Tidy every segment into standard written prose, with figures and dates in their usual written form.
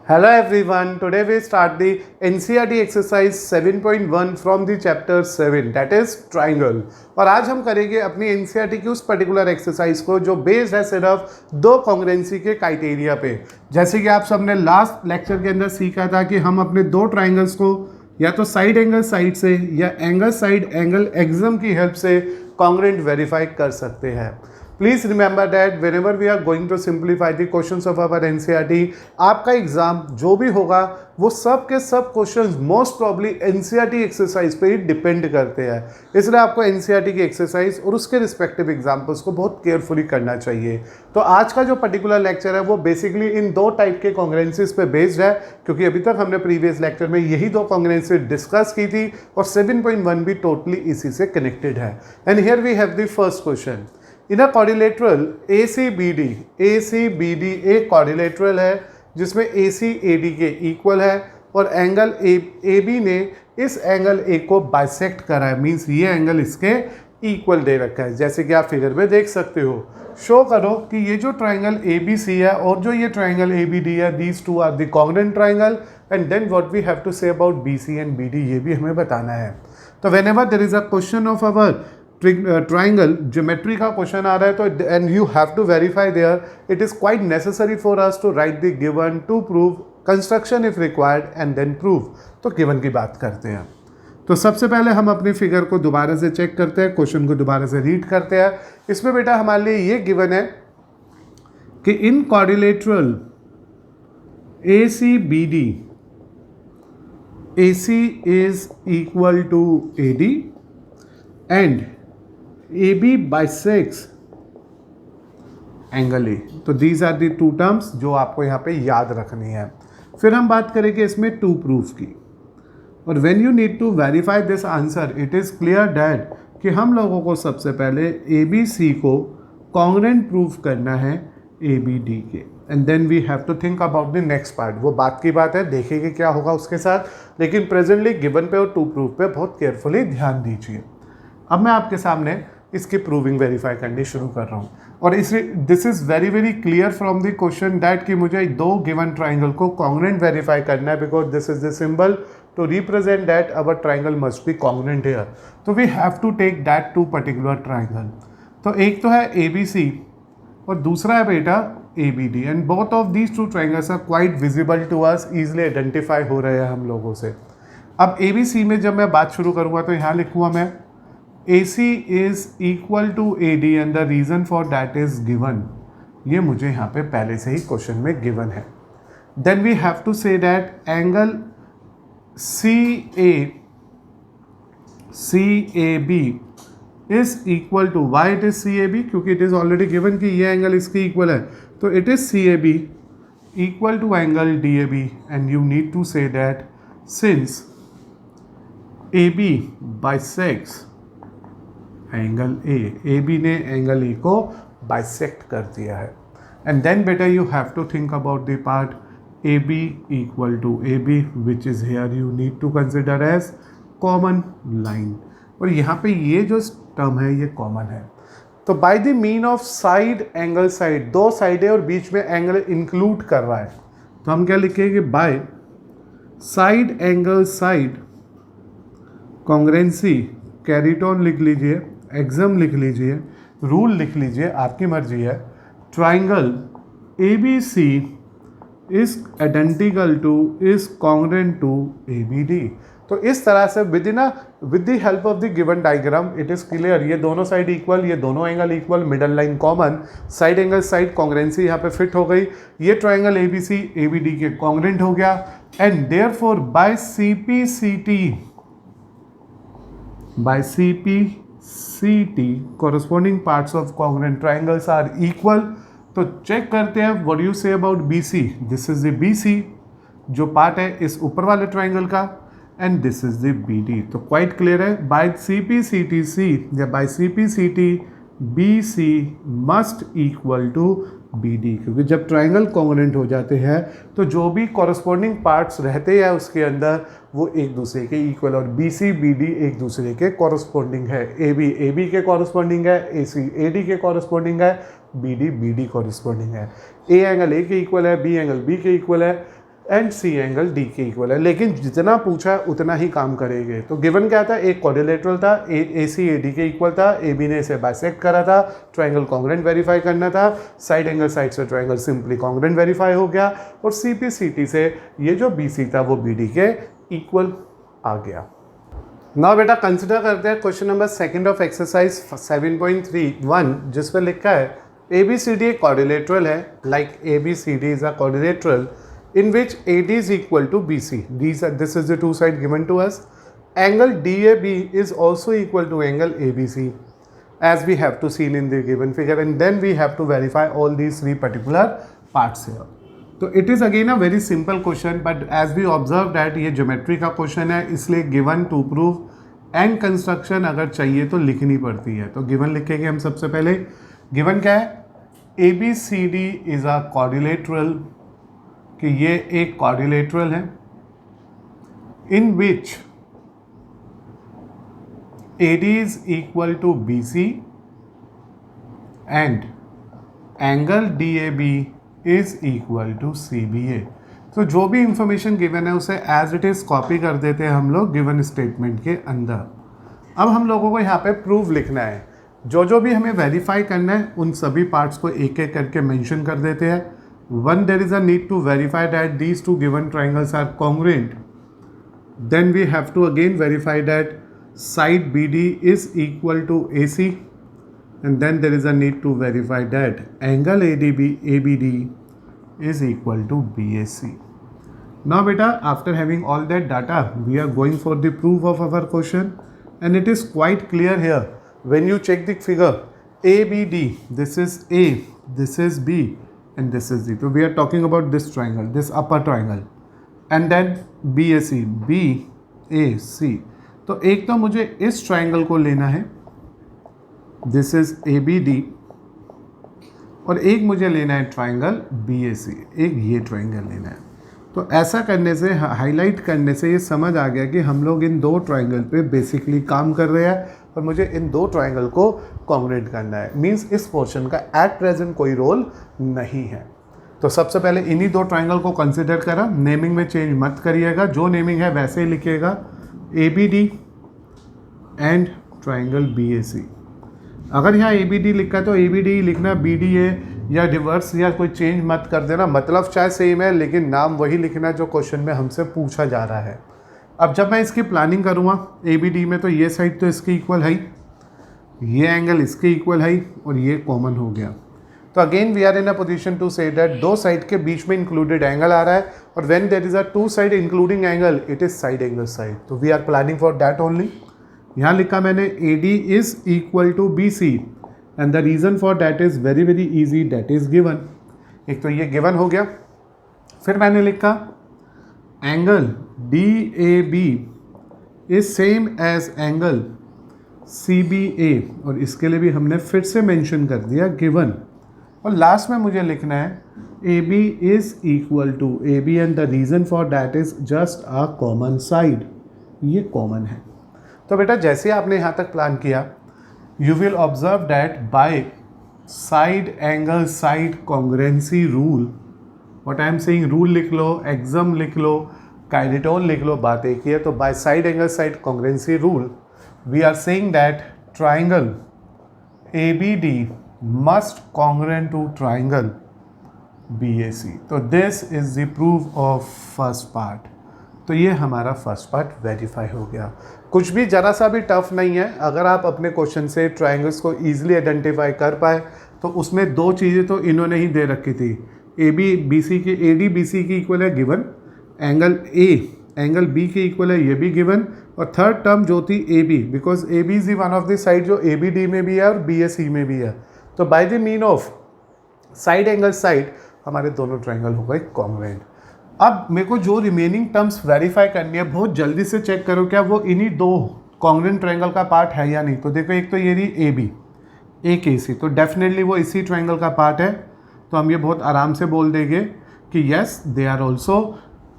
Hello everyone, today we start the NCERT exercise 7.1 from the chapter 7 that is triangle। और आज हम करेंगे अपनी NCERT की उस पर्टिकुलर एक्सरसाइज को जो बेस्ड है सिर्फ दो कॉन्ग्रुएंसी के क्राइटेरिया पे। जैसे कि आप सबने लास्ट लेक्चर के अंदर सीखा था कि हम अपने दो ट्राइंगल्स को या तो साइड एंगल साइड से या एंगल साइड एंगल एक्सम की हेल्प से कॉन्ग्रुएंट वेरीफाई कर सकते हैं। Please remember that whenever we are going to simplify the questions of our NCERT, आपका एग्जाम जो भी होगा वो सब के सब questions most probably NCERT exercise पे ही डिपेंड करते हैं। इसलिए आपको एनसीईआरटी की एक्सरसाइज और उसके रिस्पेक्टिव एग्जाम्पल्स को बहुत केयरफुली करना चाहिए। तो आज का जो पर्टिकुलर लेक्चर है वो बेसिकली इन दो टाइप के कॉन्ग्रुएंसीज पे बेस्ड है, क्योंकि अभी तक हमने प्रीवियस लेक्चर में यही दो कॉन्ग्रुएंसी डिस्कस की थी और 7.1 भी टोटली इसी से कनेक्टेड है। And here we have the first question. In a quadrilateral ACBD एक क्वाड्रिलेटरल है जिसमें AC AD के इक्वल है और एंगल AB ने इस एंगल A को बाइसेक्ट करा है, मीन्स ये एंगल इसके इक्वल दे रखा है। जैसे कि आप फिगर में देख सकते हो। शो करो कि ये जो ट्राइंगल ABC है और जो ये ट्राइंगल ABD है, these two are the congruent triangle and then what we have to say about BC and BD, ये भी हमें बताना है। तो whenever there is a question of our triangle geometry का क्वेश्चन आ रहा है तो and you have to verify there, it is quite necessary for us to write the given to prove construction if required and then prove. तो given की बात करते हैं। तो सबसे पहले हम अपनी फिगर को दोबारा से चेक करते हैं, क्वेश्चन को दोबारा से रीड करते हैं। इसमें बेटा हमारे लिए ये गिवन है कि in quadrilateral ACBD AC is equal to AD and AB bisects angle A। तो these are the two terms जो आपको यहाँ पे याद रखनी है। फिर हम बात करेंगे इसमें टू प्रूफ की। और when you need to verify this answer, it is clear that कि हम लोगों को सबसे पहले ABC को कॉन्ग्रुएंट प्रूफ करना है ABD के, and then we have to think about the next part. वो बात की बात है, देखेंगे क्या होगा उसके साथ, लेकिन प्रेजेंटली गिवन पे और टू प्रूफ पे बहुत केयरफुली ध्यान दीजिए। अब मैं आपके सामने इसकी प्रूविंग वेरीफाई करनी शुरू कर रहा हूँ और इसे this is very very clear from the question that कि मुझे दो गिवन ट्राइंगल को कॉन्ग्रुएंट वेरीफाई करना है, because this is the symbol to represent that our triangle must be congruent here. तो we have to take that two particular triangle. तो एक तो है ABC और दूसरा है बेटा ABD, and both of these two triangles are quite visible to us, easily identify हो रहे हैं हम लोगों से। अब ABC में जब मैं बात शुरू करूँगा तो यहाँ लिखूँगा मैं AC is equal to AD and the reason for that is given। ये मुझे यहाँ पे पहले से ही क्वेश्चन में गिवन है। Then we have to say that angle CAB is equal to, why it is CAB? क्योंकि it is already given कि ये एंगल इसके इक्वल है, तो it is CAB equal to angle DAB and you need to say that since AB bisects angle AB ने angle A को bisect कर दिया है, एंड देन बेटा you have to think about the part AB equal to AB which is here you need to consider as common line. और यहाँ पे ये जो टर्म है ये कॉमन है। तो by the mean of side angle side, दो साइडें और बीच में एंगल इंक्लूड कर रहा है, तो हम क्या लिखेंगे by side angle side congruency, कैरिटॉन लिख लीजिए, एक्सम लिख लीजिए, रूल लिख लीजिए, आपकी मर्जी है। Triangle ABC is identical to is congruent to ABD। तो इस तरह से with the help of the given diagram it is clear, ये दोनों साइड इक्वल, ये दोनों angle equal, middle line common, side angle side congruency यहाँ पे फिट हो गई, ये ट्राइंगल ABC ABD के कॉन्ग्रुएंट हो गया, and therefore by CPCT corresponding parts of congruent triangles are equal। तो चेक करते हैं what you say about BC। This is the BC जो पार्ट है इस ऊपर वाले ट्राइंगल का, and this is the BD। तो क्वाइट क्लियर है, बाय CPCTC या by CPCT BC must equal to BD, क्योंकि जब ट्राइंगल कॉन्ग्रुएंट हो जाते हैं तो जो भी कॉरस्पॉन्डिंग पार्ट्स रहते हैं उसके अंदर वो एक दूसरे के इक्वल, और BC BD एक दूसरे के कॉरस्पॉन्डिंग है। AB के कॉरस्पॉन्डिंग है, AC AD के कॉरस्पॉन्डिंग है, BD BD कॉरस्पॉन्डिंग है। A एंगल A के इक्वल है, B एंगल B के इक्वल है, एंड सी एंगल डी के इक्वल है, लेकिन जितना पूछा उतना ही काम करेंगे। तो गिवन क्या था, एक क्वाड्रिलेटरल था, ए सी ए डी के इक्वल था, ए बी ने इसे बाइसेक्ट करा था, ट्रायंगल कॉन्ग्रुएंट वेरीफाई करना था, साइड एंगल साइड से ट्रायंगल सिंपली कॉन्ग्रुएंट वेरीफाई हो गया, और सी पी सी टी से ये जो बी सी था वो बी डी के इक्वल आ गया। ना बेटा कंसिडर करते हैं question number second of exercise 7.31 जिस पर लिखा है ए बी सी डी एक क्वाड्रिलेटरल है, like A B C D is a quadrilateral in which AD is equal to BC. This is the two side given to us. Angle DAB is also equal to angle ABC as we have to see in the given figure, and then we have to verify all these three particular parts here. So it is again a very simple question, but as we observe that ये geometry का question है, इसलिए given to prove and construction अगर चाहिए तो लिखनी पड़ती है। तो given लिखेंगे हम सबसे पहले। given क्या है, ABCD is a quadrilateral, कि ये एक क्वाड्रिलेटरल है in which AD is equal to BC and angle DAB is equal to CBA। तो जो भी इंफॉर्मेशन गिवन है उसे एज इट इज कॉपी कर देते हैं हम लोग गिवन स्टेटमेंट के अंदर। अब हम लोगों को यहाँ पे प्रूफ लिखना है, जो भी हमें वेरीफाई करना है उन सभी पार्ट्स को एक एक करके मेंशन कर देते हैं। One, there is a need to verify that these two given triangles are congruent. Then we have to again verify that side BD is equal to AC, and then there is a need to verify that angle ABD is equal to BAC. Now beta, after having all that data, we are going for the proof of our question, and it is quite clear here. When you check the figure, ABD, this is A, this is B, and this is D. So we are talking about this triangle, this upper triangle, and then BAC, BAC. तो एक तो मुझे इस triangle को लेना है, this is ABD, और एक मुझे लेना है ट्राइंगल BAC, एक ये ट्राइंगल लेना है। तो ऐसा करने से, हाईलाइट करने से ये समझ आ गया कि हम लोग इन दो ट्राइंगल पे बेसिकली काम कर रहे हैं और मुझे इन दो ट्राइंगल को कॉन्ग्रुएंट करना है। मींस इस पोर्शन का एट प्रेजेंट कोई रोल नहीं है। तो सबसे पहले इन्हीं दो ट्राइंगल को कंसिडर करा, नेमिंग में चेंज मत करिएगा, जो नेमिंग है वैसे ही लिखिएगा, ABD एंड ट्राइंगल BAC। अगर यहाँ ABD लिखा है तो ABD लिखना, BDA या रिवर्स या कोई चेंज मत कर देना, मतलब चाहे सेम है लेकिन नाम वही लिखना जो क्वेश्चन में हमसे पूछा जा रहा है। अब जब मैं इसकी प्लानिंग करूँगा ABD में, तो ये साइड तो इसके इक्वल है, ये एंगल इसके इक्वल है और ये कॉमन हो गया। तो again we are in a position to say that दो साइड के बीच में इंक्लूडेड एंगल आ रहा है, और when there is a two side including angle it is side angle side. तो we are planning for that only. यहाँ लिखा मैंने AD is equal to BC and the reason for that is very very easy, that is given. एक तो ये given हो गया, फिर मैंने लिखा angle DAB is same as angle CBA, और इसके लिए भी हमने फिर से मेंशन कर दिया गिवन। और लास्ट में मुझे लिखना है AB is equal to AB and the reason for that is just a common side, ये कॉमन है। तो बेटा जैसे आपने यहाँ तक प्लान किया, you will observe that by side angle side congruency rule, what I am saying, rule लिख लो, axiom लिख लो, काइनेटोन लिख लो, बात एक ही है। तो by side angle side congruency rule we are saying that triangle ABD must congruent to triangle BAC. तो this is the proof of first part। तो ये हमारा फर्स्ट पार्ट वेरीफाई हो गया। कुछ भी ज़रा सा भी टफ नहीं है, अगर आप अपने क्वेश्चन से ट्राइंगल्स को ईजिली आइडेंटिफाई कर पाए तो उसमें दो चीज़ें तो इन्होंने ही दे रखी थी, AD BC की इक्वल है given, angle A angle B के इक्वल है ये भी गिवन, और थर्ड टर्म जो थी AB, because AB is one of the side जो ABD में भी है और BAC में भी है। तो by the mean of side angle side हमारे दोनों ट्राइंगल हो गए कॉन्ग्रुएंट। अब मेरे को जो रिमेनिंग टर्म्स वेरीफाई करनी है, बहुत जल्दी से चेक करो क्या वो इन्हीं दो कॉन्ग्रुएंट ट्राइंगल का पार्ट है या नहीं। तो देखो एक तो ये रही AB, एक AC, तो डेफिनेटली वो इसी ट्राइंगल का पार्ट है। तो हम ये बहुत आराम से बोल देंगे कि yes they are also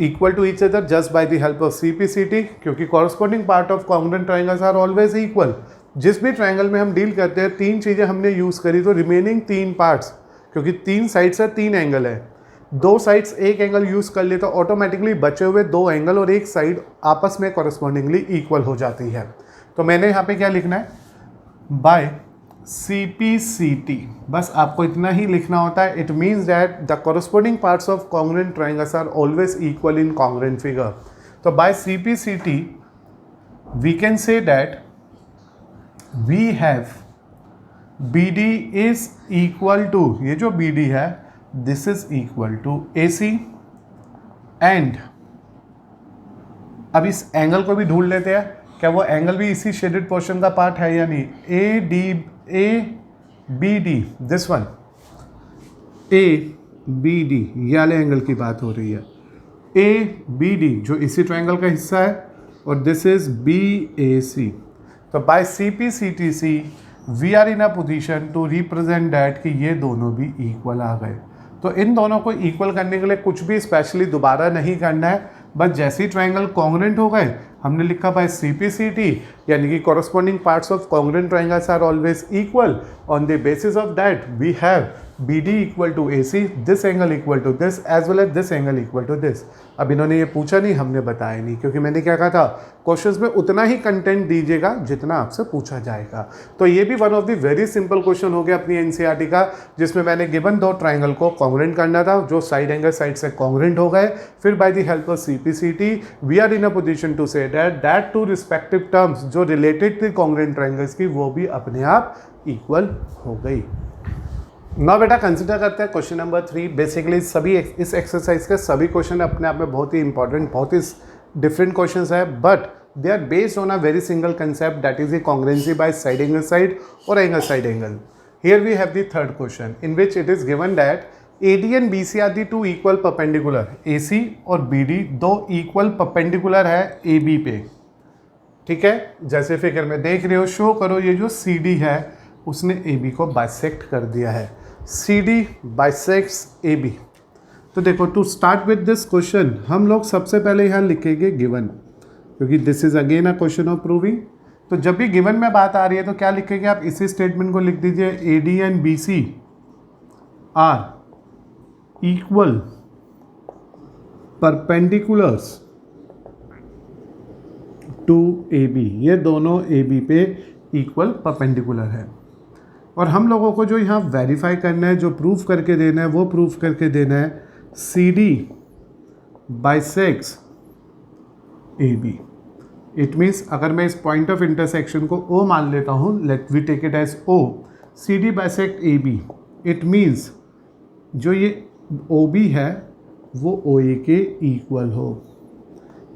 equal to each other just by the help of CPCT, क्योंकि corresponding part of congruent triangles are always equal. जिस भी ट्राइंगल में हम डील करते हैं तीन चीज़ें हमने यूज़ करी, तो रिमेनिंग तीन पार्ट्स, क्योंकि तीन साइड से तीन एंगल है, दो साइड्स एक एंगल यूज़ कर ले तो ऑटोमेटिकली बचे हुए दो एंगल और एक साइड आपस में कॉरस्पॉन्डिंगली इक्वल हो जाती है। तो मैंने यहाँ पे क्या लिखना है, बाय CPCT, बस आपको इतना ही लिखना होता है। It means that the corresponding parts of congruent triangles are always equal in congruent figure. तो by CPCT we can say that we have BD is equal to, ये जो BD है this is equal to AC, and अब इस angle को भी ढूंढ लेते हैं, क्या वो एंगल भी इसी शेडेड पोर्शन का पार्ट है या नहीं। ABD दिस वन, ABD ये वाले एंगल की बात हो रही है। ABD जो इसी ट्रायंगल का हिस्सा है और दिस इज BAC। तो by CPCTC we are in a position to represent that कि ये दोनों भी इक्वल आ गए। तो इन दोनों को इक्वल करने के लिए कुछ भी स्पेशली दोबारा नहीं करना है, बस जैसे ही ट्रायंगल कॉन्ग्रुएंट हो गए हमने लिखा बाय CPCT, यानी कि corresponding parts of congruent triangles are always equal. On the basis of that we have BD equal to AC, this angle equal to this as well as this angle equal to this. अब इन्होंने ये पूछा नहीं, हमने बताया नहीं, क्योंकि मैंने क्या कहा था, क्वेश्चंस में उतना ही कंटेंट दीजिएगा जितना आपसे पूछा जाएगा। तो ये भी one of the very simple question हो गया अपनी NCERT का, जिसमें मैंने गिवन दो ट्राइंगल को कॉन्ग्रुएंट करना था, जो साइड एंगल साइड से कॉन्ग्रुएंट हो गए, फिर by the help of CPCT we are in a position to say that two respective terms जो रिलेटेड थी कॉन्ग्रुएंट ट्राइंगल्स की वो भी अपने आप इक्वल हो गई। ना बेटा कंसिडर करते हैं क्वेश्चन नंबर 3। बेसिकली सभी इस एक्सरसाइज के सभी क्वेश्चन अपने आप में बहुत ही इंपॉर्टेंट, बहुत ही डिफरेंट क्वेश्चंस है, but they are based on a very single concept, that is the congruency by side angle side और angle side angle. Here we have the third question in which it is given that AD and BC are the two equal perpendicular. AC और BD दो इक्वल perpendicular है AB पे, ठीक है। जैसे figure में देख रहे हो, शो करो, ये जो CD है उसने AB को बाइसेक्ट कर दिया है। CD bisects AB। तो देखो, to start with this question हम लोग सबसे पहले यहाँ लिखेंगे गिवन, क्योंकि this is again a question of proving. तो जब भी गिवन में बात आ रही है तो क्या लिखेंगे आप, इसी स्टेटमेंट को लिख दीजिए, AD and BC are equal perpendiculars to AB। ये दोनों AB पे इक्वल परपेंडिकुलर है, और हम लोगों को जो यहाँ वेरीफाई करना है, जो प्रूफ करके देना है, वो प्रूफ करके देना है CD bisects AB। It means अगर मैं इस पॉइंट ऑफ इंटरसेक्शन को O मान लेता हूँ, let we take it as O, CD bisect AB, it means जो ये OB है वो OA के इक्वल हो,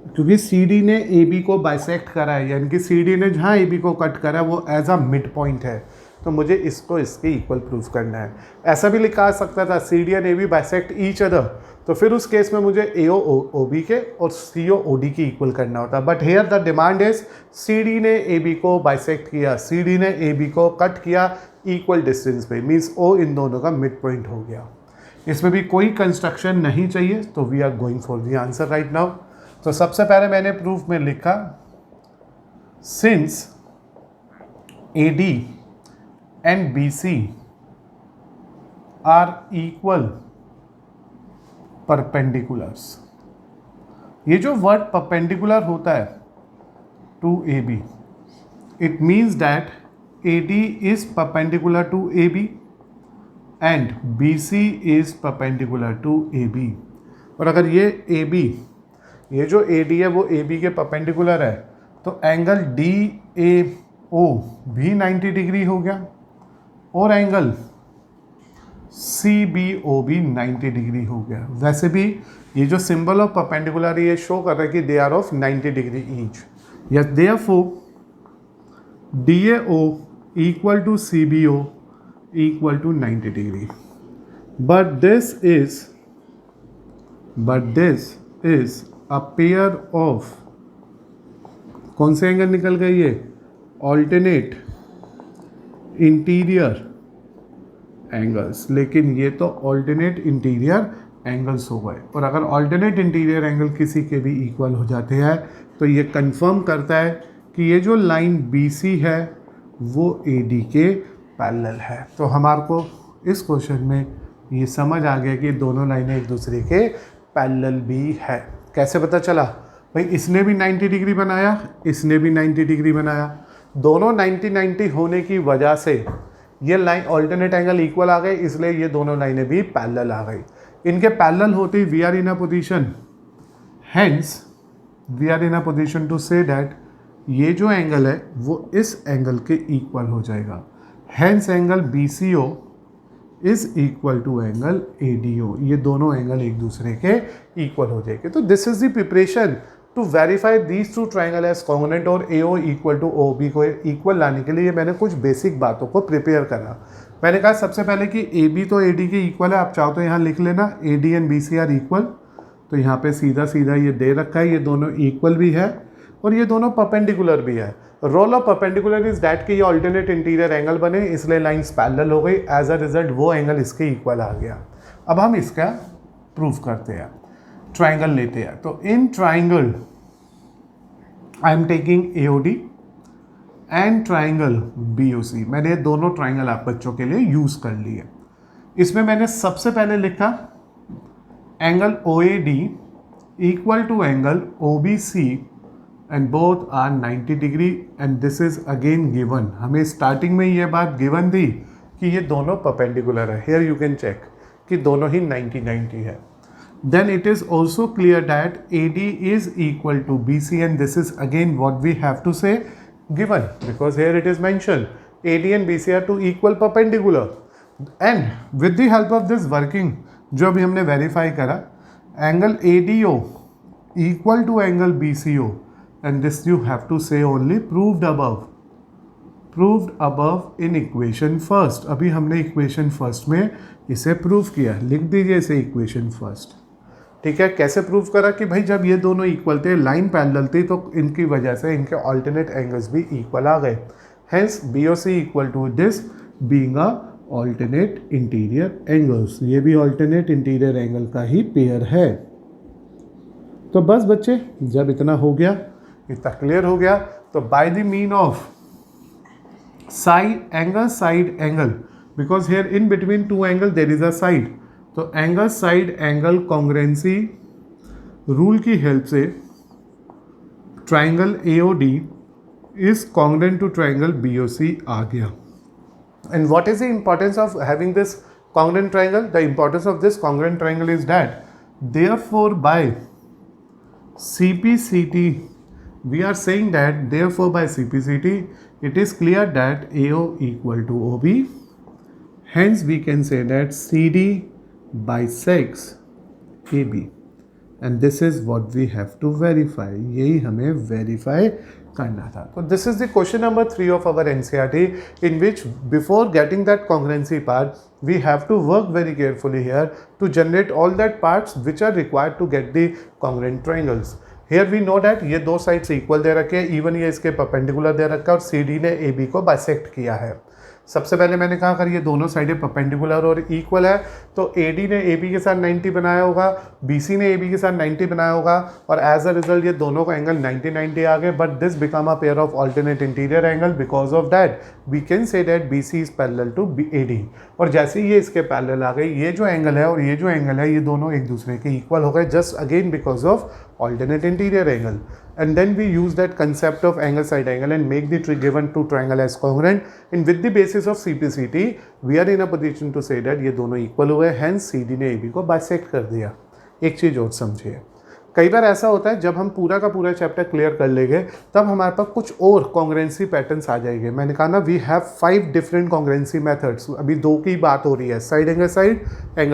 क्योंकि CD ने AB को बाइसेक्ट करा है, यानी कि CD ने जहाँ AB को कट करा है वो एज अ मिड पॉइंट है, तो मुझे इसको इसके इक्वल प्रूफ करना है। ऐसा भी लिखा जा सकता था CD and AB bisect each other, तो फिर उस केस में मुझे AO OB के और CO OD की इक्वल करना होता, but here the demand is CD ने AB को बाइसेक्ट किया, CD ने AB को कट किया इक्वल डिस्टेंस पे, मीन्स O इन दोनों का मिड पॉइंट हो गया। इसमें भी कोई कंस्ट्रक्शन नहीं चाहिए, तो we are going for the answer right now. तो सबसे पहले मैंने प्रूफ में लिखा, since AD and BC are equal perpendiculars. ये जो वर्ड परपेंडिकुलर होता है to AB, it means that AD is perpendicular to AB and BC is perpendicular to AB। और अगर ये AB, ये जो AD है वो AB के परपेंडिकुलर है, तो एंगल DAO भी 90 डिग्री हो गया, और एंगल CBO भी 90 डिग्री हो गया। वैसे भी ये जो सिंबल ऑफ परपेंडिकुलर ये शो कर रहा है कि they are of 90 degree each, yes therefore DAO equal to CBO equal to 90 degree. But this is a pair of, कौन से एंगल निकल गए ये, ऑल्टरनेट इंटीरियर एंगल्स, लेकिन ये तो ऑल्टरनेट इंटीरियर एंगल्स हो गए। और अगर ऑल्टरनेट इंटीरियर एंगल किसी के भी इक्वल हो जाते हैं तो ये कंफर्म करता है कि ये जो लाइन BC है वो AD के पैरेलल है। तो हमारे को इस क्वेश्चन में ये समझ आ गया कि दोनों लाइनें एक दूसरे के पैरेलल भी है। कैसे पता चला भाई, इसने भी 90 डिग्री बनाया, इसने भी 90 डिग्री बनाया, दोनों 90-90 होने की वजह से ये लाइन ऑल्टरनेट एंगल इक्वल आ गए, इसलिए ये दोनों लाइनें भी पैरेलल आ गई। इनके पैरेलल होते ही we are in a position, hence we are in a position to say that ये जो एंगल है वो इस एंगल के इक्वल हो जाएगा। Hence angle BCO is equal to angle ADO, ये दोनों एंगल एक दूसरे के इक्वल हो जाएंगे। तो this is the preparation to verify these two triangle as congruent और AO इक्वल टू OB को इक्वल लाने के लिए मैंने कुछ बेसिक बातों को प्रिपेयर करा। मैंने कहा सबसे पहले कि AB तो AD के इक्वल है, आप चाहो तो यहाँ लिख लेना AD and BC are equal. तो यहाँ पे सीधा सीधा ये दे रखा है, ये दोनों इक्वल भी है और ये दोनों परपेंडिकुलर भी है। Role of perpendicular is that कि ये ऑल्टरनेट इंटीरियर एंगल बने, इसलिए लाइंस पैरेलल हो गई, एज अ रिजल्ट वो एंगल इसके इक्वल आ गया। अब हम इसका प्रूफ करते हैं, ट्राइंगल लेते हैं। तो in triangle I am taking AOD and triangle BOC। मैंने दोनों ट्राइंगल आप बच्चों के लिए यूज कर लिए। इसमें मैंने सबसे पहले लिखा angle OAD equal to angle OBC and both are 90 degree and this is again given। हमें स्टार्टिंग में ये बात गिवन थी कि ये दोनों परपेंडिकुलर है। Here you can check कि दोनों ही 90-90 है। Then it is also clear that AD is equal to BC and this is again what we have to say given because here it is mentioned AD and BC are two equal perpendicular and with the help of this working जो अभी हमने verify करा, angle ADO equal to angle BCO and this you have to say only proved above in equation first। अभी हमने equation first में इसे prove किया, लिख दीजिए इसे इक्वेशन फर्स्ट। ठीक है, कैसे प्रूव करा कि भाई जब ये दोनों इक्वल थे, लाइन पैरेलल थी, तो इनकी वजह से इनके ऑल्टरनेट एंगल्स भी इक्वल आ गए। Hence BOC equal to this being a alternate interior angles, ये भी ऑल्टरनेट इंटीरियर एंगल का ही पेयर है। तो बस बच्चे, जब इतना हो गया, इतना क्लियर हो गया, तो by the mean of side angle because here in between two angle there is a side, तो angle side angle congruency rule की हेल्प से triangle AOD is congruent to triangle BOC आ गया। And what is the importance of having this congruent triangle? The importance of this congruent triangle is that therefore by CPCT we are saying that therefore by CPCT it is clear that AO equal to OB, hence we can say that CD bisects AB and this is what we have to verify। यही हमें verify करना था। तो this is the question number 3 of our NCERT in which before getting that congruency part we have to work very carefully here to generate all that parts which are required to get the congruent triangles। Here we know that ये दो sides equal दे रखे हैं, even ये इसके perpendicular दे रखा है और CD ने AB को बाइसेक्ट किया है। सबसे पहले मैंने कहा अगर ये दोनों साइडें परपेंडिकुलर और इक्वल है तो AD ने AB के साथ 90 बनाया होगा, BC ने AB के साथ 90 बनाया होगा और एज अ रिजल्ट ये दोनों का एंगल 90-90 आ गए। But this become a pair of alternate interior angle, because of that we can say that BC is parallel to AD। और जैसे ही ये इसके पैरेलल आ गई, ये जो एंगल है और ये जो एंगल है, ये दोनों एक दूसरे के इक्वल हो गए, just again because of alternate interior angle। And then we use that concept of angle side angle and make the given two triangle as congruent, and with the basis of CPCT we are in a position to say that ये दोनों equal हुए, hence CD ने AB को bisect कर दिया। एक चीज़ और समझिए, कई बार ऐसा होता है जब हम पूरा का पूरा चैप्टर क्लियर कर लेंगे तब हमारे पास कुछ और कॉन्ग्रुएंसी पैटर्न्स आ जाएंगे। मैंने कहा ना we have 5 different congruency methods, अभी 2 की बात हो रही है, साइड एंगल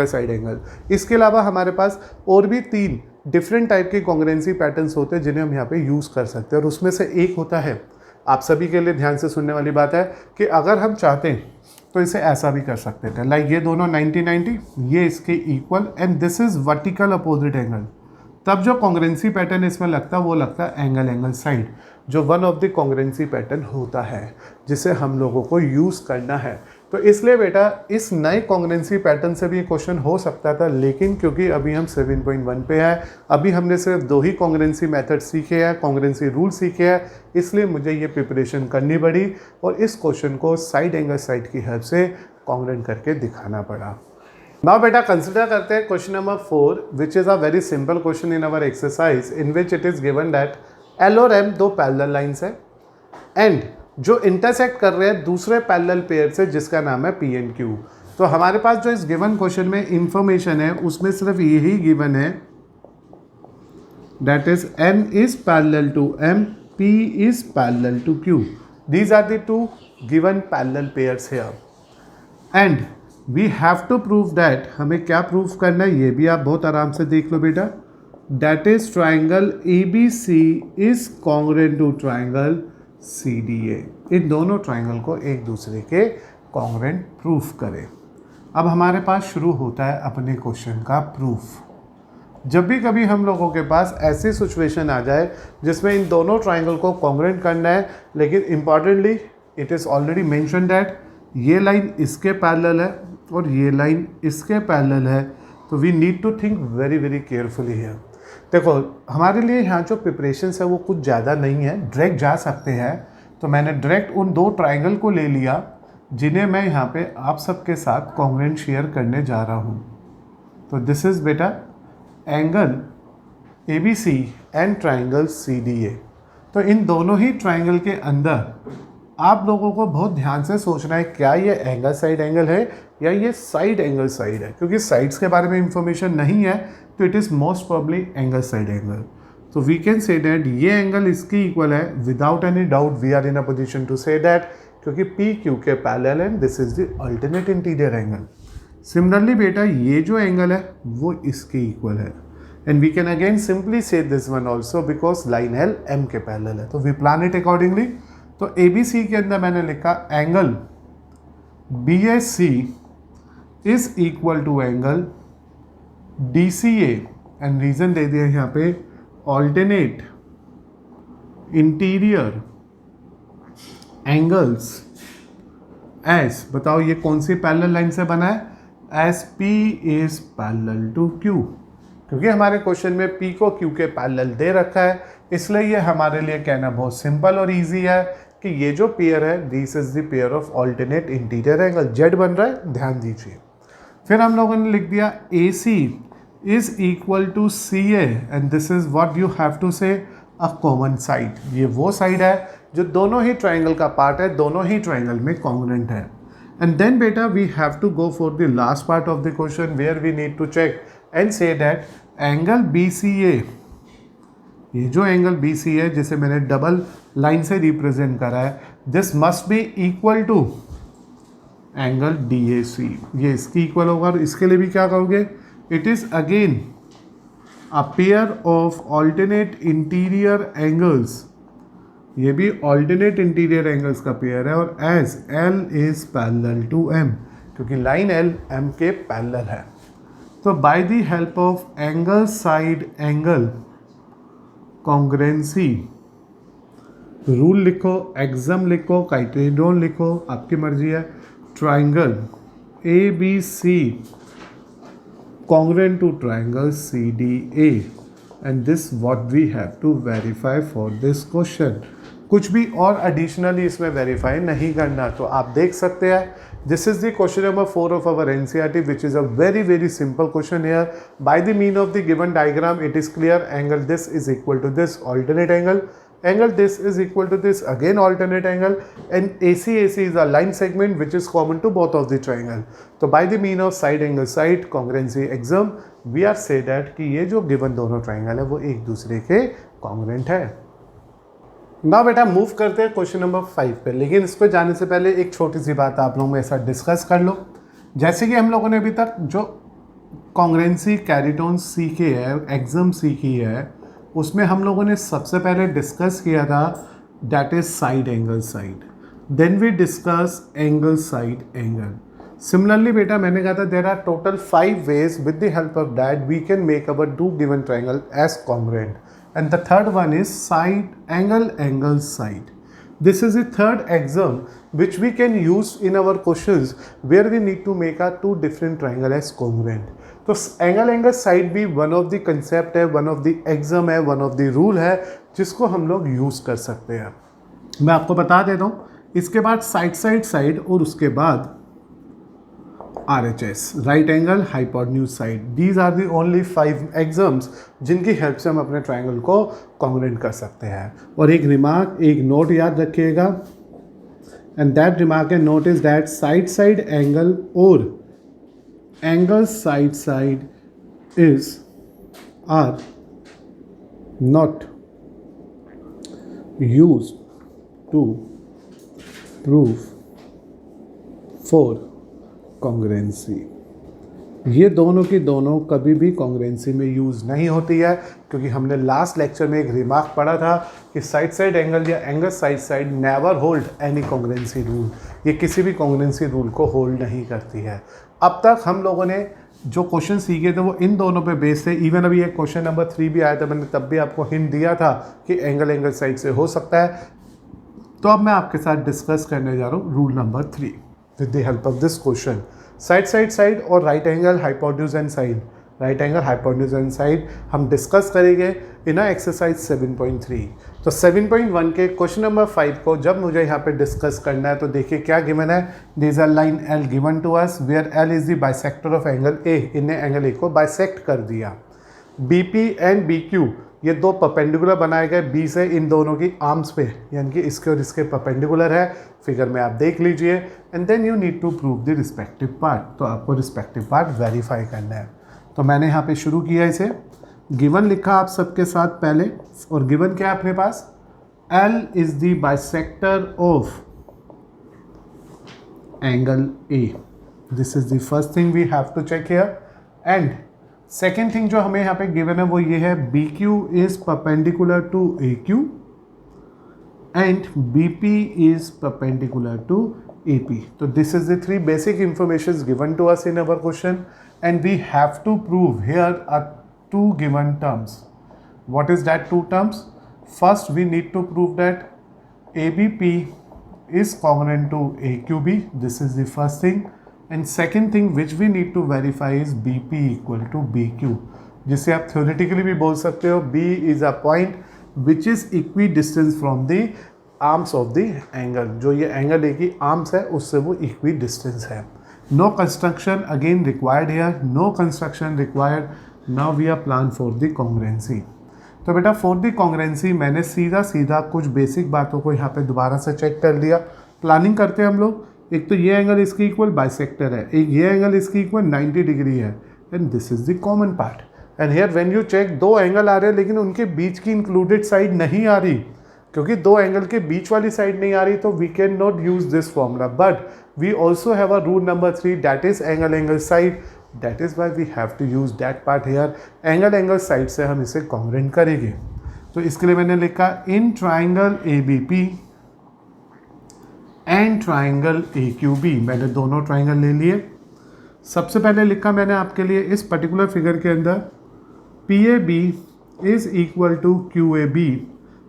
साइड एंगल। इसके अलावा हमारे पास और भी 3 डिफरेंट टाइप के कॉन्ग्रुएंसी पैटर्न्स होते हैं जिन्हें हम यहाँ पे यूज़ कर सकते हैं। और उसमें से एक होता है, आप सभी के लिए ध्यान से सुनने वाली बात है कि अगर हम चाहते हैं तो इसे ऐसा भी कर सकते थे, लाइक ये दोनों 90-90, ये इसके equal and this is vertical opposite angle. तब जो कॉन्ग्रुएंसी पैटर्न इसमें लगता है वो लगता है एंगल साइड, जो one of the congruency pattern होता है जिसे हम लोगों को यूज़ करना है। तो इसलिए बेटा इस नए कॉन्ग्रुएंसी पैटर्न से भी क्वेश्चन हो सकता था, लेकिन क्योंकि अभी हम 7.1 पे है, अभी हमने सिर्फ 2 ही कॉन्ग्रुएंसी मेथड सीखे हैं, कॉन्ग्रुएंसी रूल सीखे हैं, इसलिए मुझे ये प्रिपरेशन करनी पड़ी और इस क्वेश्चन को साइड एंगल साइड की हेल्प से कॉन्ग्रुएंट करके दिखाना पड़ा। नाउ बेटा कंसिडर करते हैं question number 4 which is a very simple question in our exercise in which it is given that L और एम दो पैरेलल लाइंस है एंड जो इंटरसेक्ट कर रहे हैं दूसरे पैरेलल पेयर से जिसका नाम है पी एंड क्यू। तो हमारे पास जो इस गिवन क्वेश्चन में इंफॉर्मेशन है उसमें सिर्फ यही गिवन है that is N is parallel to M, P is parallel to Q. These are the two given parallel pairs here and we have to prove that, हमें क्या प्रूव करना है ये भी आप बहुत आराम से देख लो बेटा, that is triangle A B C is congruent to triangle C D A. इन दोनों ट्राइंगल को एक दूसरे के कॉन्ग्रुएंट प्रूफ करें। अब हमारे पास शुरू होता है अपने क्वेश्चन का प्रूफ। जब भी कभी हम लोगों के पास ऐसी सिचुएशन आ जाए जिसमें इन दोनों ट्राइंगल को कॉन्ग्रुएंट करना है, लेकिन importantly it is already mention that ये लाइन इसके पैरेलल है और ये लाइन इसके पैरेलल है, तो we need to think very very carefully here. देखो हमारे लिए यहाँ जो प्रिपरेशंस है वो कुछ ज़्यादा नहीं है, डायरेक्ट जा सकते हैं। तो मैंने डायरेक्ट उन दो ट्राइंगल को ले लिया जिन्हें मैं यहाँ पे आप सबके साथ कॉन्ग्रुएंट शेयर करने जा रहा हूँ। तो दिस इज़ बेटा angle A B C and triangle C D A. तो इन दोनों ही ट्राइंगल के अंदर आप लोगों को बहुत ध्यान से सोचना है क्या ये एंगल साइड एंगल है या ये साइड एंगल साइड है, क्योंकि साइड्स के बारे में इंफॉर्मेशन नहीं है तो it is most probably angle side angle. तो वी कैन से दैट ये एंगल इसकी इक्वल है, without any doubt we are in a position to say that, क्योंकि पी क्यू के parallel and this is the alternate interior angle. Similarly बेटा ये जो angle है वो इसके इक्वल है and we can again simply say this one also because line L M के पैरेलल है। तो वी प्लान इट अकॉर्डिंगली। तो ए बी सी के अंदर मैंने लिखा angle B S C is equal to angle D C A and reason दे दिया यहाँ पे ऑल्टरनेट इंटीरियर एंगल्स एस, बताओ ये कौन सी पैरेलल लाइन से बना है, S P is parallel to Q, क्योंकि हमारे क्वेश्चन में पी को क्यू के पैरेलल दे रखा है, इसलिए ये हमारे लिए कहना बहुत सिंपल और इजी है कि ये जो पेयर है this is the pair of alternate interior angle, Z बन रहा है, ध्यान दीजिए। फिर हम लोगों ने लिख दिया A C is equal to C A and this is what you have to say a common side. ये वो साइड है जो दोनों ही ट्राइंगल का पार्ट है, दोनों ही ट्राइंगल में कॉन्ग्रुएंट है। एंड देन बेटा we have to go for the last part of the question where we need to check and say that angle B C A, ये जो एंगल बी सी है जिसे मैंने डबल लाइन से represent करा है, this must be equal to angle D A C. ये इसकी इक्वल होगा और इसके लिए भी क्या कहोगे, it is again a pair of alternate interior angles, ये भी ऑल्टरनेट इंटीरियर एंगल्स का पेयर है और as L is parallel to M, क्योंकि लाइन एल एम के पैरेलल है। तो by the help of angle side angle congruency rule लिखो, एक्सम लिखो, क्राइटेरियन लिखो, आपकी मर्जी है, triangle A B C congruent to triangle CDA and this what we have to verify for this question। कुछ भी और एडिशनली इसमें वेरीफाई नहीं करना। तो आप देख सकते हैं this is the question number 4 of our NCERT which is a very very simple question here. By the mean of the given diagram it is clear angle this is equal to this alternate angle this is equal to this again alternate angle and AC is a line segment which is common to both of the triangle। तो by the mean of side angle side congruency exam we are say that कि ये जो given दोनों triangle है वो एक दूसरे के congruent है। ना बेटा मूव करते हैं क्वेश्चन नंबर 5 पे, लेकिन इस पर जाने से पहले एक छोटी सी बात आप लोगों में ऐसा डिस्कस कर लो। जैसे कि हम लोगों ने अभी तक जो कॉन्ग्रुएंसी कैरिटोन सीखे है, एक्सम सीखी है, उसमें हम लोगों ने सबसे पहले डिस्कस किया था that is side angle side, then we discuss angle side angle. Similarly बेटा मैंने कहा था there are total 5 ways with the help of that we can make our two given triangle as congruent and the third one is side angle side। This is the third exam which we can use in our questions where we need to make our two different triangle as congruent। तो angle side भी one of the concept है, one of the exam है, one of the rule है जिसको हम लोग use कर सकते हैं। मैं आपको बता देता हूँ, इसके बाद साइड और उसके बाद RHS, right angle hypotenuse side. These are the only 5 exams जिनकी हेल्प से हम अपने ट्राइंगल को कॉन्ग्रुएंट कर सकते हैं। और एक रिमार्क, एक नोट याद रखिएगा, and that remark and note is that side side angle और angle side side is are not used to prove for congruency. ये दोनों की दोनों कभी भी कॉन्ग्रुएंसी में यूज़ नहीं होती है, क्योंकि हमने लास्ट लेक्चर में एक रिमार्क पढ़ा था कि साइड साइड एंगल या angle side side never hold any congruency rule. ये किसी भी कॉन्ग्रुएंसी रूल को होल्ड नहीं करती है। अब तक हम लोगों ने जो क्वेश्चन सीखे थे वो इन दोनों पे बेस्ड थे। इवन अभी एक क्वेश्चन नंबर 3 भी आया था, मैंने तब भी आपको हिंट दिया था कि एंगल एंगल साइड से हो सकता है। तो अब मैं आपके साथ डिस्कस करने जा रहा हूँ rule number 3 with the help of this question। Side side side और right angle hypotenuse and side, right angle hypotenuse and side हम डिस्कस करेंगे इन एक्सरसाइज 7.3। तो 7.1 के क्वेश्चन नंबर 5 को जब मुझे यहाँ पे डिस्कस करना है तो देखिए क्या गिवन है। There is a line L given to us where L is the bisector of angle A। इन्हें एंगल A को बाइसेक्ट कर दिया। BP एंड BQ ये दो परपेंडिकुलर बनाए गए बी से इन दोनों की आर्म्स पे, यानी कि इसके और इसके परपेंडिकुलर है। फिगर में आप देख लीजिए and then you need to prove the respective part. तो आपको रिस्पेक्टिव पार्ट वेरीफाई करना है। तो मैंने यहाँ पे शुरू किया इसे, गिवन लिखा आप सबके साथ पहले, और गिवन क्या है अपने पास, L is the bisector of angle A। This is the first thing we have to check here. And second thing जो हमें यहाँ पे गिवन है वो ये है, BQ is perpendicular to AQ and BP is perpendicular to AP। तो this is the 3 basic information given to us in our question and we have to prove here are 2 given terms. What is that 2 terms? First we need to prove that ABP is congruent to AQB. This is the first thing. And second thing which we need to verify is BP equal to BQ, जिसे आप theoretically भी बोल सकते हो B is a point which is equidistant from the arms of the angle। जो ये angle A की arms है उससे वो equidistant है। No construction again required here, no construction required। Now we are plan for the congruency। तो बेटा for the congruency मैंने सीधा सीधा कुछ बेसिक बातों को यहाँ पे दोबारा से चेक कर लिया। प्लानिंग करते हैं हम लोग। एक तो ये एंगल इसकी इक्वल बाइसेक्टर है, एक ये एंगल इसकी इक्वल 90 डिग्री है, and this is the common part. And here when you check 2 angle आ रहे हैं लेकिन उनके बीच की इंक्लूडेड साइड नहीं आ रही, क्योंकि 2 एंगल के बीच वाली साइड नहीं आ रही, तो we can not use this formula. But we also have a rule number 3 that is angle angle side. That is why we have to use that part here. Angle angle side से हम इसे congruent करेंगे। तो इसके लिए मैंने लिखा in triangle ABP and triangle AQB। मैंने दोनों ट्राइंगल ले लिए। सबसे पहले लिखा मैंने आपके लिए इस पर्टिकुलर फिगर के अंदर PAB is equal to QAB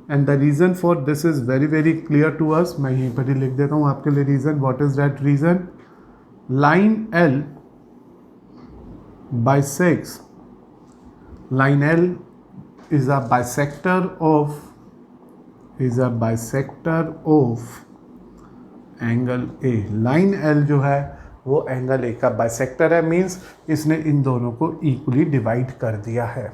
and the reason for this is very very clear to us. मैं यहीं पर ही लिख देता हूँ आपके लिए reason. What is that reason? Line L bisects, line L is a bisector of angle A। Line L जो है वो एंगल A का बाइसेक्टर है, मीन्स इसने इन दोनों को इक्वली डिवाइड कर दिया है।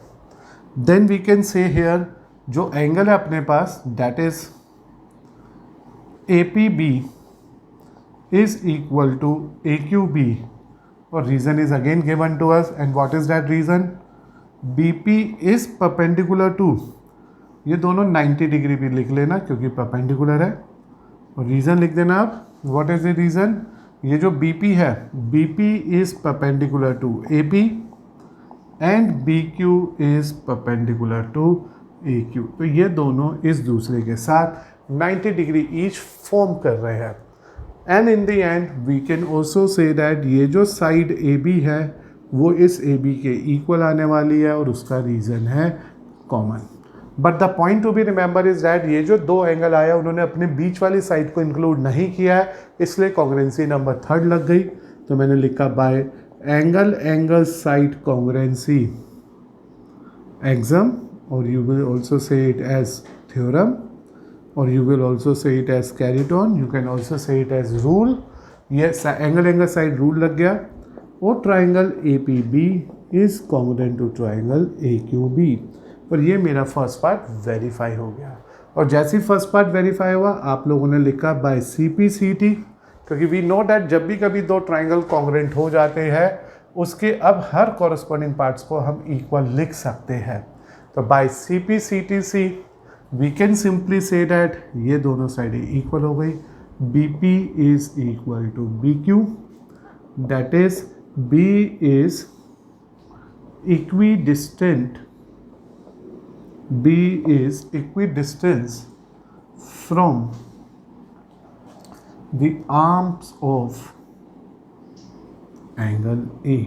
Then we can say here जो एंगल है अपने पास that is APB is equal to AQB, और reason is again given to us. And what is that reason? BP is perpendicular to, ये दोनों 90 डिग्री भी लिख लेना क्योंकि परपेंडिकुलर है, और रीजन लिख देना आप। What is the reason? ये जो BP है BP is perpendicular to AP and BQ is perpendicular to AQ। तो ये दोनों इस दूसरे के साथ 90 डिग्री ईच फॉर्म कर रहे हैं। And in the end we can also say that ये जो साइड AB है वो इस AB के इक्वल आने वाली है, और उसका रीज़न है common. But the point to be remember is that ये जो 2 एंगल आया उन्होंने अपने बीच वाली साइड को इंक्लूड नहीं किया है, इसलिए कॉन्ग्रुएंसी नंबर 3 लग गई। तो मैंने लिखा by angle angle side congruency axiom, और you will also say it as theorem, और you will also say it as carried on, you can also say it as rule। ये एंगल एंगल साइड रूल लग गया। और triangle A P B is congruent to triangle A Q B. और ये मेरा first part verify हो गया। और जैसे ही फर्स्ट पार्ट वेरीफाई हुआ आप लोगों ने लिखा by C P C T, क्योंकि वी नो डैट जब भी कभी दो ट्राइंगल कॉन्ग्रुएंट हो जाते हैं उसके अब हर कॉरस्पॉन्डिंग पार्ट्स को हम इक्वल लिख सकते हैं। तो by C P C T C we can simply say that ये दोनों साइडें इक्वल हो गई। B P is equal to B Q, that is B is equidistant, B is equidistance from the arms of angle A,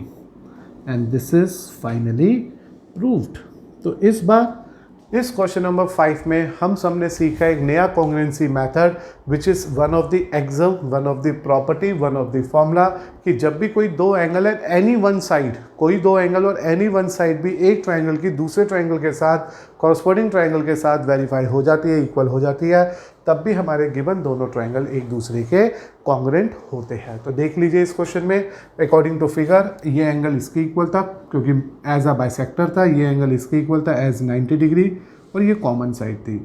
and this is finally proved। तो इस बार इस question number 5 में हम सबने सीखा एक नया congruency method which is one of the exam, one of the property, one of the formula कि जब भी कोई दो एंगल है एनी वन साइड, कोई दो एंगल और एनी वन साइड भी एक ट्राइंगल की दूसरे ट्राइंगल के साथ कॉरस्पॉन्डिंग ट्राइंगल के साथ वेरीफाई हो जाती है, इक्वल हो जाती है, तब भी हमारे गिवन दोनों ट्राइंगल एक दूसरे के कॉन्ग्रुएंट होते हैं। तो देख लीजिए इस क्वेश्चन में अकॉर्डिंग टू फिगर ये एंगल इसके इक्वल था क्योंकि एज अ बाइसेक्टर था, ये एंगल इसके इक्वल था एज 90 डिग्री और ये कॉमन साइड थी।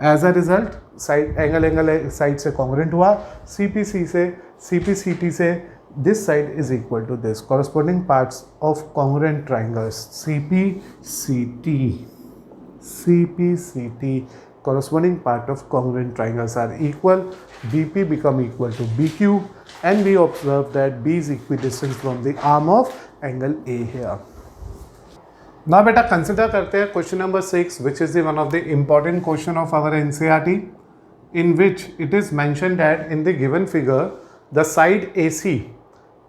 As a result side angle side से कॉन्ग्रुएंट हुआ, सी पी सी टी से this side is equal to this, corresponding parts of congruent triangles C P C T corresponding part of congruent triangles are equal, BP become equal to BQ, and we observe that B is equidistant from the arm of angle A here. Now beta consider करते हैं question number 6 which is the one of the important question of our NCERT, in which it is mentioned that in the given figure the side AC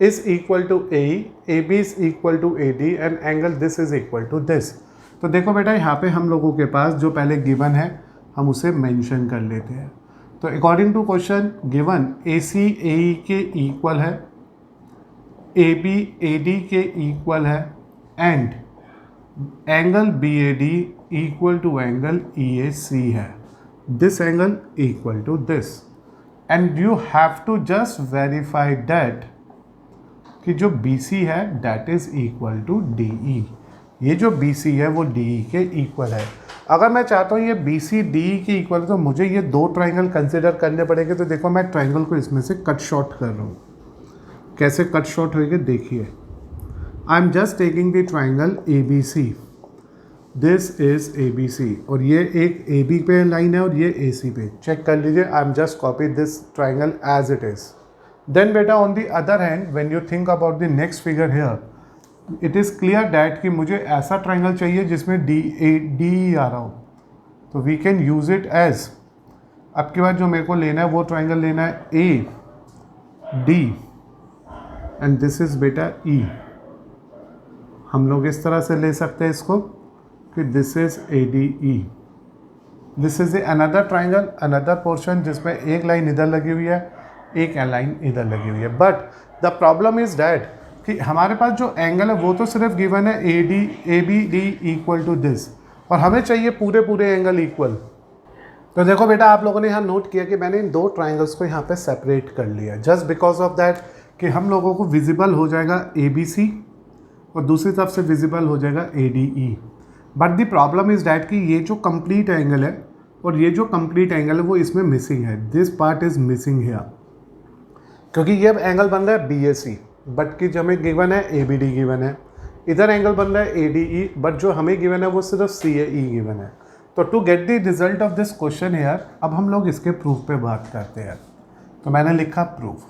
is equal to AE, AB is equal to AD and angle this is equal to this। तो देखो बेटा यहाँ पे हम लोगों के पास जो पहले गिवन है हम उसे मेंशन कर लेते हैं। तो according to question given A C A E के इक्वल है, ए बी ए डी के इक्वल है and angle B A D equal to angle E A C है, this angle equal to this, and you have to just verify that कि जो B C है that is equal to D E, ये जो B C है वो D E के equal है। अगर मैं चाहता हूँ ये बी सी डी ई के इक्वल है तो मुझे ये दो ट्राइंगल कंसिडर करने पड़ेंगे। तो देखो मैं ट्राइंगल को इसमें से कट शॉर्ट कर रहा हूँ, कैसे कट शॉर्ट होएगा देखिए। I am just taking the triangle A B C, this is A B C और ये एक ए बी पे लाइन है और ये ए सी पे, चेक कर लीजिए। I am just copy this triangle as it is. Then बेटा on the other hand when you think about the next figure here, it is clear that कि मुझे ऐसा ट्राइंगल चाहिए जिसमें डी ई आ रहा हो, तो we can use it as, अब के बाद जो मेरे को लेना है वो ट्राइंगल लेना है A D and this is बेटा ई। हम लोग इस तरह से ले सकते हैं इसको कि this is A D E, this is another triangle, another portion जिसमें एक लाइन इधर लगी हुई है एक लाइन इधर लगी हुई है। But the problem is that कि हमारे पास जो एंगल है वो तो सिर्फ गिवन है A B D equal to this और हमें चाहिए पूरे पूरे एंगल इक्वल। तो देखो बेटा आप लोगों ने यहाँ नोट किया कि मैंने इन दो ट्राइंगल्स को यहाँ पे सेपरेट कर लिया जस्ट बिकॉज ऑफ दैट कि हम लोगों को विजिबल हो जाएगा ए बी सी और दूसरी तरफ से विजिबल हो जाएगा A D E. But the problem is that कि ये जो कंप्लीट एंगल है और ये जो कंप्लीट एंगल है वो इसमें मिसिंग है, this part is missing here, क्योंकि ये एंगल बन रहा है बी ए सी बट कि जो हमें गिवन है ए बी डी गिवन है, इधर एंगल बन रहा है ए डी ई बट जो हमें गिवन है वो सिर्फ सी ए ई गिवन है। तो to get the result of this question here अब हम लोग इसके प्रूफ पे बात करते हैं। तो मैंने लिखा प्रूफ,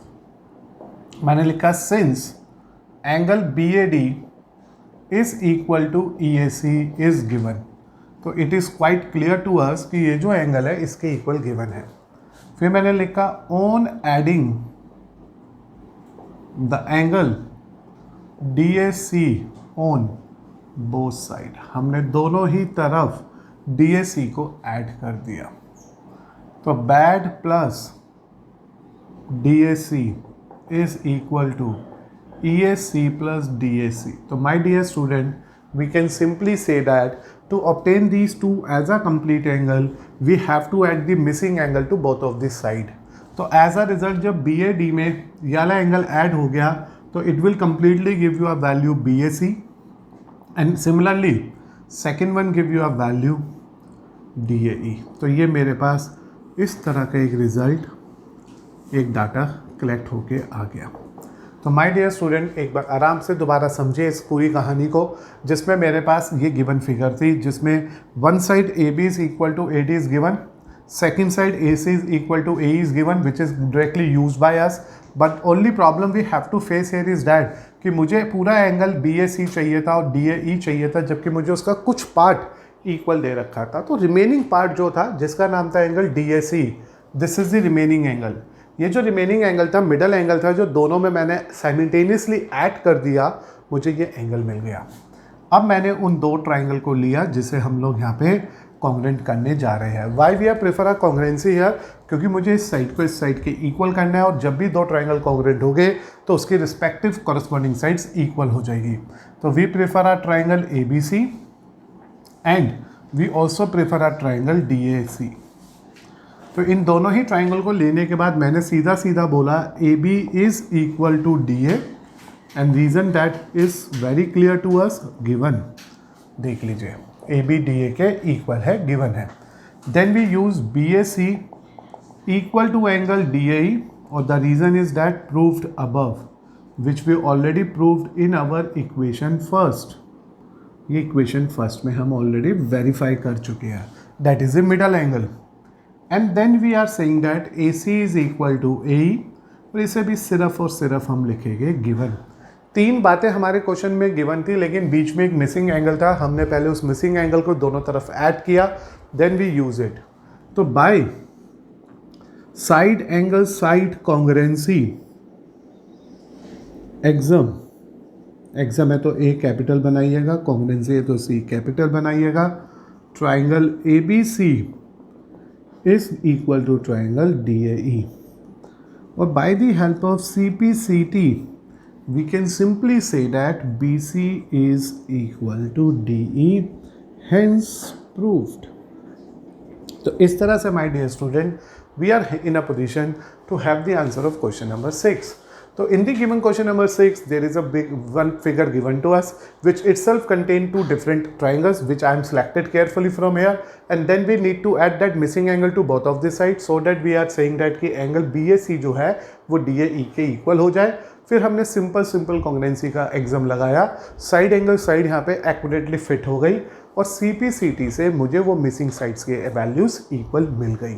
मैंने लिखा since angle B A D is equal to E A C is given, तो it is quite clear to us कि ये जो एंगल है इसके इक्वल गिवन है। फिर मैंने लिखा on adding the angle D A C on both side, हमने दोनों ही तरफ डी ए सी को ऐड कर दिया, तो bad plus D A C is equal to E A C plus D A C. तो my dear student we can simply say that to obtain these two as a complete angle we have to add the missing angle to both of this side। तो as a result जब B A D में ये वाला angle add हो गया तो it will completely give you a value BAC and similarly second one give you a value DAE। तो ये मेरे पास इस तरह का एक रिज़ल्ट, एक डाटा कलेक्ट होके आ गया। तो माय डियर स्टूडेंट, एक बार आराम से दोबारा समझिए इस पूरी कहानी को, जिसमें मेरे पास ये गिवन फिगर थी, जिसमें one side AB is equal to AD is given, second side AC is equal to AE is given which is directly use by us, but only problem we have to face here is that कि मुझे पूरा angle BAC चाहिए था और DAE चाहिए था, जबकि मुझे उसका कुछ पार्ट इक्वल दे रखा था। तो रिमेनिंग पार्ट जो था, जिसका नाम था angle DAC, this is the remaining angle. ये जो रिमेनिंग एंगल था, मिडल एंगल था, जो दोनों में मैंने साइमल्टेनियसली ऐड कर दिया, मुझे ये एंगल मिल गया। अब मैंने उन दो ट्राइंगल को लिया जिसे हम लोग यहाँ पे कॉन्ग्रेंट करने जा रहे हैं। Why we are prefer a congruency here, क्योंकि मुझे इस साइड को इस साइड के इक्वल करना है, और जब भी दो ट्राइंगल कॉन्ग्रेंट हो गए तो उसकी रिस्पेक्टिव कॉरस्पॉन्डिंग साइड्स इक्वल हो जाएगी। तो we prefer a triangle ABC and we also prefer a triangle DAC। तो इन दोनों ही ट्राइंगल को लेने के बाद मैंने सीधा सीधा बोला AB is equal to DA and reason that is very clear to us, given. देख लीजिए AB DA के इक्वल है, गिवन है। Then we use BAC equal to angle DAE, और the reason is that proved above, which we already proved in our equation first. ये equation first में हम already verify कर चुके हैं, that is a middle angle. And then we are saying that AC is equal to AE, और इसे भी सिर्फ और सिर्फ हम लिखेंगे गिवन। तीन बातें हमारे क्वेश्चन में गिवन थी, लेकिन बीच में एक मिसिंग एंगल था। हमने पहले उस मिसिंग एंगल को दोनों तरफ ऐड किया, देन वी यूज इट। तो bye side angle side कॉन्ग्रेंसी, exam है तो A कैपिटल बनाइएगा, कॉन्ग्रेंसी है तो C कैपिटल बनाइएगा। Triangle ABC is equal to triangle DAE, or by the help of CPCT we can simply say that BC is equal to DE, hence proved। तो इस तरह से my dear student we are in a position to have the answer of question number 6। So in the given question number 6 there is a big one figure given to us which itself contain two different triangles which I am selected carefully from here, and then we need to add that missing angle to both of the sides so that we are saying that कि angle BAC जो है वो DAE के equal हो जाए। फिर हमने simple कॉन्ग्रेंसी का एग्जाम लगाया, साइड एंगल साइड यहाँ पे एक्यूरेटली फिट हो गई, और CPCT से मुझे वो मिसिंग साइड्स के वैल्यूज़ इक्वल मिल गई।